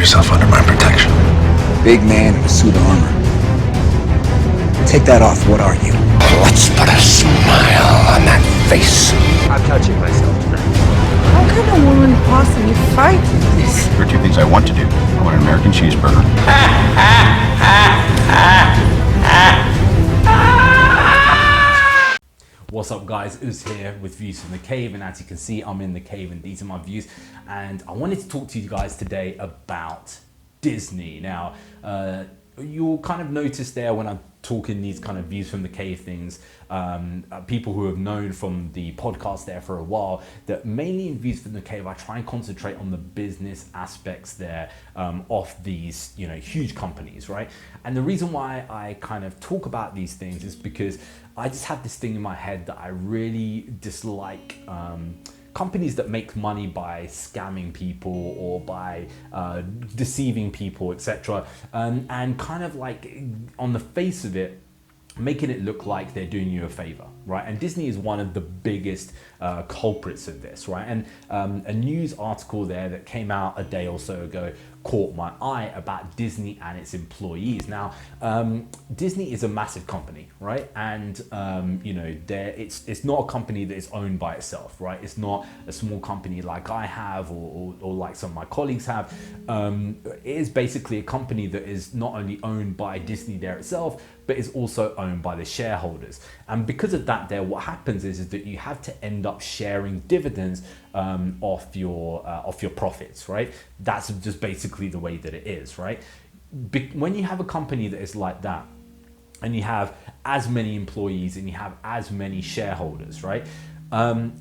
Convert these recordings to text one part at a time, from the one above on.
yourself under my protection. Big man in a suit of armor. Take that off, what are you? Let's put a smile on that face. I'm touching myself tonight. How can a woman possibly fight this? There are two things I want to do. I want an American cheeseburger. What's up guys, Uz here with Views from the Cave, and as you can see I'm in the cave and these are my views, and I wanted to talk to you guys today about Disney. Now you'll kind of notice there when I'm talking these kind of Views from the Cave things, people who have known from the podcast there for a while, that mainly in Views from the Cave I try and concentrate on the business aspects there of these, you know, huge companies, right? And the reason why I kind of talk about these things is because I just have this thing in my head that I really dislike companies that make money by scamming people or by deceiving people, etc. And kind of like on the face of it, making it look like they're doing you a favor, right? And Disney is one of the biggest culprits of this, right? And a news article there that came out a day or so ago caught my eye about Disney and its employees. Now, Disney is a massive company, right? And you know, it's not a company that is owned by itself, right? It's not a small company like I have or like some of my colleagues have. It is basically a company that is not only owned by Disney there itself, but is also owned by the shareholders. And because of that there, what happens is that you have to end up sharing dividends off your profits, right? That's just basically the way that it is, right? When you have a company that is like that, and you have as many employees and you have as many shareholders, right?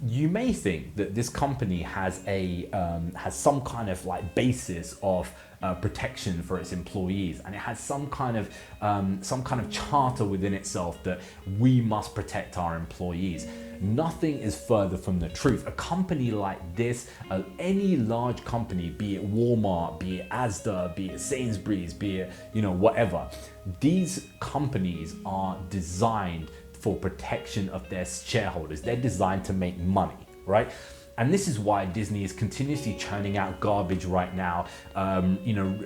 You may think that this company has some kind of like basis of protection for its employees, and it has some kind of charter within itself that we must protect our employees. Nothing is further from the truth. A company like this, any large company, be it Walmart, be it Asda, be it Sainsbury's, be it, you know, whatever, these companies are designed for protection of their shareholders. They're designed to make money, right? And this is why Disney is continuously churning out garbage right now, you know,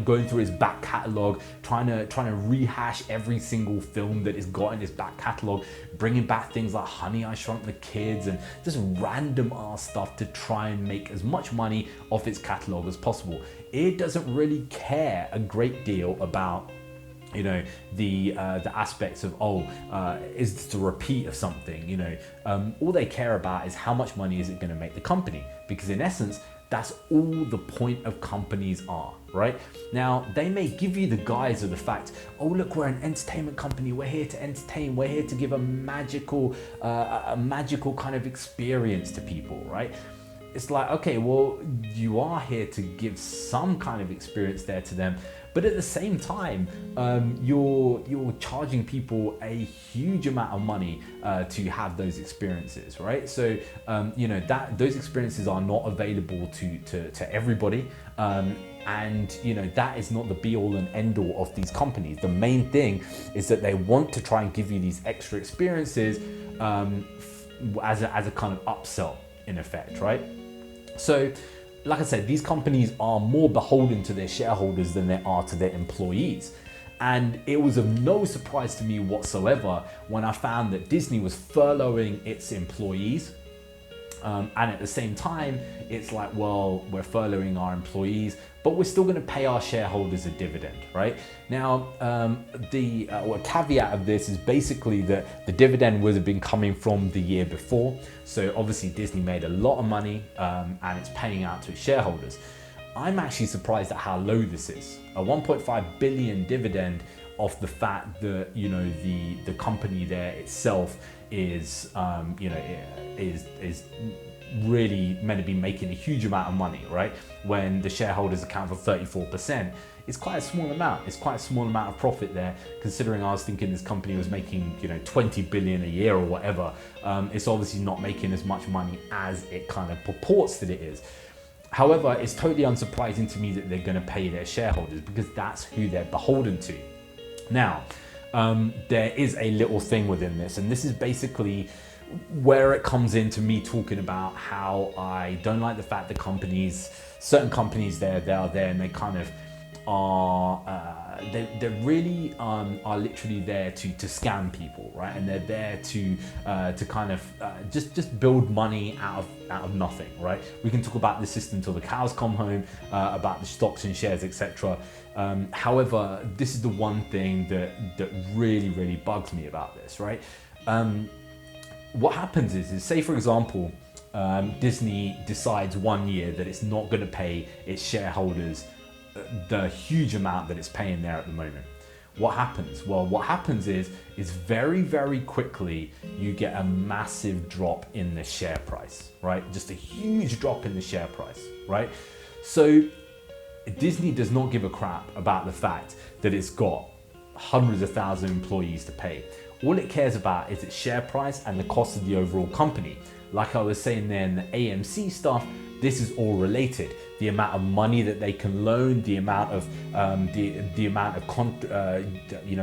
going through its back catalog, trying to rehash every single film that it's got in its back catalog, bringing back things like Honey, I Shrunk the Kids and just random ass stuff to try and make as much money off its catalog as possible. It doesn't really care a great deal about, you know, the aspects of, is this a repeat of something, you know. All they care about is how much money is it going to make the company, because in essence that's all the point of companies are, right? Now they may give you the guise of the fact, oh look, we're an entertainment company, we're here to entertain, we're here to give a magical kind of experience to people, right? It's like, okay, well, you are here to give some kind of experience there to them, but at the same time, you're charging people a huge amount of money to have those experiences, right? So, you know, those experiences are not available to everybody. And you know, that is not the be all and end all of these companies. The main thing is that they want to try and give you these extra experiences as a kind of upsell in effect, right? So, like I said, these companies are more beholden to their shareholders than they are to their employees. And it was of no surprise to me whatsoever when I found that Disney was furloughing its employees. And at the same time, it's like, well, we're furloughing our employees, but we're still going to pay our shareholders a dividend, right? Now, the caveat of this is basically that the dividend would have been coming from the year before. So obviously Disney made a lot of money and it's paying out to its shareholders. I'm actually surprised at how low this is. A 1.5 billion dividend off the fact that, you know, the company there itself is, you know, is really meant to be making a huge amount of money, right? When the shareholders account for 34%, it's quite a small amount. It's quite a small amount of profit there, considering I was thinking this company was making, you know, 20 billion a year or whatever. It's obviously not making as much money as it kind of purports that it is. However, it's totally unsurprising to me that they're going to pay their shareholders, because that's who they're beholden to. Now, there is a little thing within this, and this is basically where it comes into me talking about how I don't like the fact that certain companies they are there and they kind of are they really are literally there to scam people, right? And they're there to kind of just build money out of nothing, right? We can talk about the system till the cows come home, about the stocks and shares, etc. However, this is the one thing that really bugs me about this, right? What happens is say for example, Disney decides one year that it's not going to pay its shareholders the huge amount that it's paying there at the moment. What happens? Well, what happens is very quickly you get a massive drop in the share price, right? Just a huge drop in the share price, right? So Disney does not give a crap about the fact that it's got hundreds of thousands of employees to pay. All it cares about is its share price and the cost of the overall company. Like I was saying there in the AMC stuff, this is all related. The amount of money that they can loan, the amount of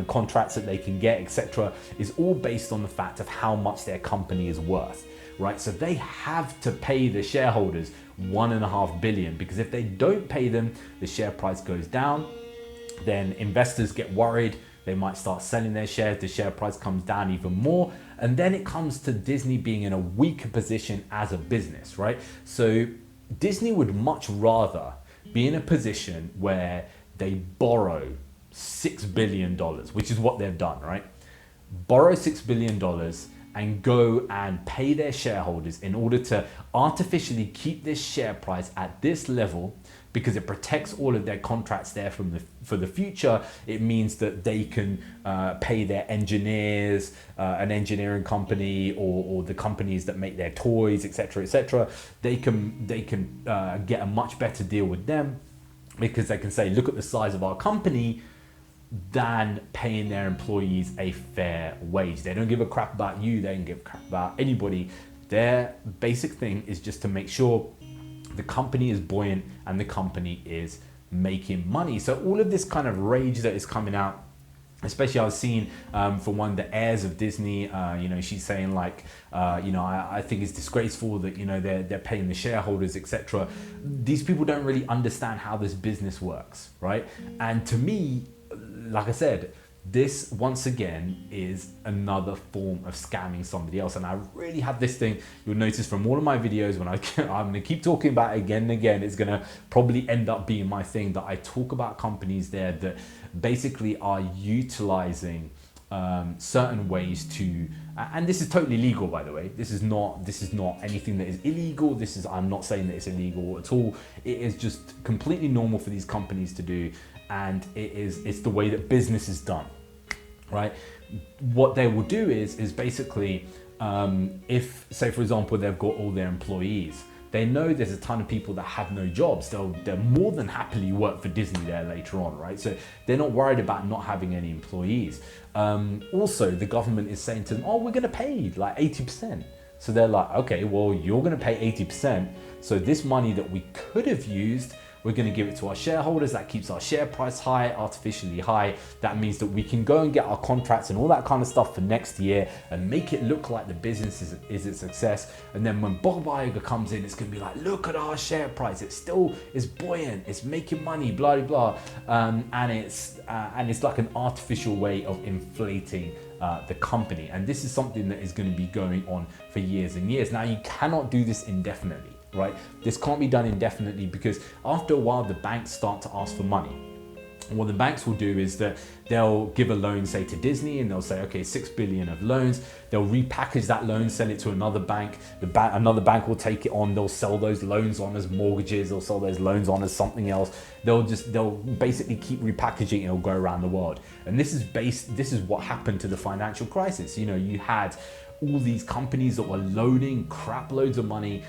contracts that they can get, etc., is all based on the fact of how much their company is worth, right? So they have to pay the shareholders $1.5 billion, because if they don't pay them, the share price goes down. Then investors get worried. They might start selling their shares. The share price comes down even more. And then it comes to Disney being in a weaker position as a business, right? So Disney would much rather be in a position where they borrow $6 billion, which is what they've done, right? Borrow $6 billion and go and pay their shareholders in order to artificially keep this share price at this level, because it protects all of their contracts there for the future. It means that they can pay their engineers, an engineering company, or the companies that make their toys, etc., etc. They can get a much better deal with them, because they can say, look at the size of our company, than paying their employees a fair wage. They don't give a crap about you. They don't give a crap about anybody. Their basic thing is just to make sure the company is buoyant and the company is making money. So all of this kind of rage that is coming out, especially I was seeing for one of the heirs of Disney, she's saying like, I think it's disgraceful that, they're paying the shareholders, etc. These people don't really understand how this business works, right? And to me, like I said, this once again is another form of scamming somebody else. And I really have this thing, you'll notice from all of my videos, when I'm going to keep talking about it again and again, it's going to probably end up being my thing, that I talk about companies there that basically are utilizing certain ways to, and this is totally legal, by the way. This is not anything that is illegal. I'm not saying that it's illegal at all. It is just completely normal for these companies to do. And it's the way that business is done, right? What they will do is basically, if, say for example, they've got all their employees, they know there's a ton of people that have no jobs. They'll more than happily work for Disney there later on, right? So they're not worried about not having any employees. Also, the government is saying to them, oh, we're gonna pay like 80%. So they're like, okay, well, you're gonna pay 80%. So this money that we could have used, we're going to give it to our shareholders. That keeps our share price high, artificially high. That means that we can go and get our contracts and all that kind of stuff for next year and make it look like the business is a success. And then when Bob Iger comes in, it's going to be like, look at our share price. It still is buoyant. It's making money, blah, blah, blah. And it's like an artificial way of inflating the company. And this is something that is going to be going on for years and years. Now, you cannot do this indefinitely. Right? This can't be done indefinitely, because after a while the banks start to ask for money. And what the banks will do is that they'll give a loan, say to Disney, and they'll say, okay, 6 billion of loans. They'll repackage that loan, sell it to another bank. Another bank will take it on. They'll sell those loans on as mortgages. They'll sell those loans on as something else. They'll basically keep repackaging it. It'll go around the world. And this is what happened to the financial crisis. You had all these companies that were loaning crap loads of money.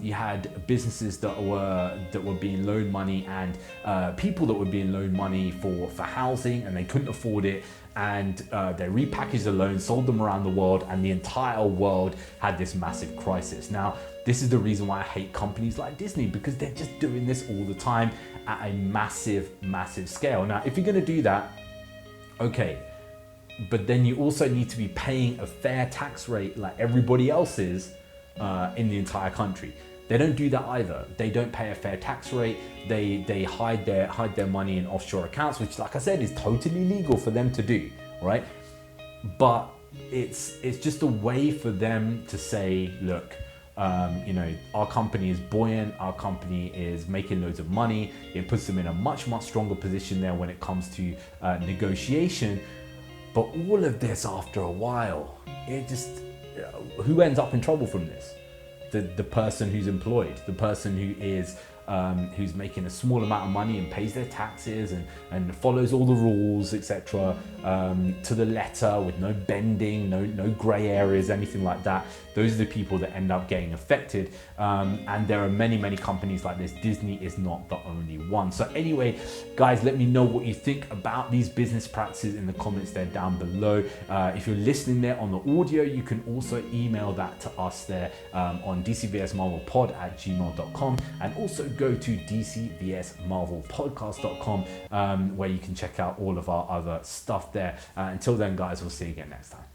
You had businesses that were being loaned money, and people that were being loaned money for housing, and they couldn't afford it. And they repackaged the loans, sold them around the world, and the entire world had this massive crisis. Now, this is the reason why I hate companies like Disney, because they're just doing this all the time at a massive, massive scale. Now, if you're going to do that, okay, but then you also need to be paying a fair tax rate like everybody else is in the entire country. They don't do that either. They don't pay a fair tax rate. They hide their money in offshore accounts, which, like I said, is totally legal for them to do, right? But it's just a way for them to say, look, you know, our company is buoyant, our company is making loads of money. It puts them in a much stronger position there when it comes to negotiation. But all of this, after a while, it just, who ends up in trouble from this? The person who's employed, the person who is who's making a small amount of money and pays their taxes and follows all the rules, etc., to the letter, with no bending, no grey areas, anything like that. Those are the people that end up getting affected, and there are many companies like this. Disney is not the only one. So anyway, guys, let me know what you think about these business practices in the comments there down below. If you're listening there on the audio, you can also email that to us there on dcvsmarvelpod@gmail.com, and also go to dcvsmarvelpodcast.com, where you can check out all of our other stuff there. Until then, guys, we'll see you again next time.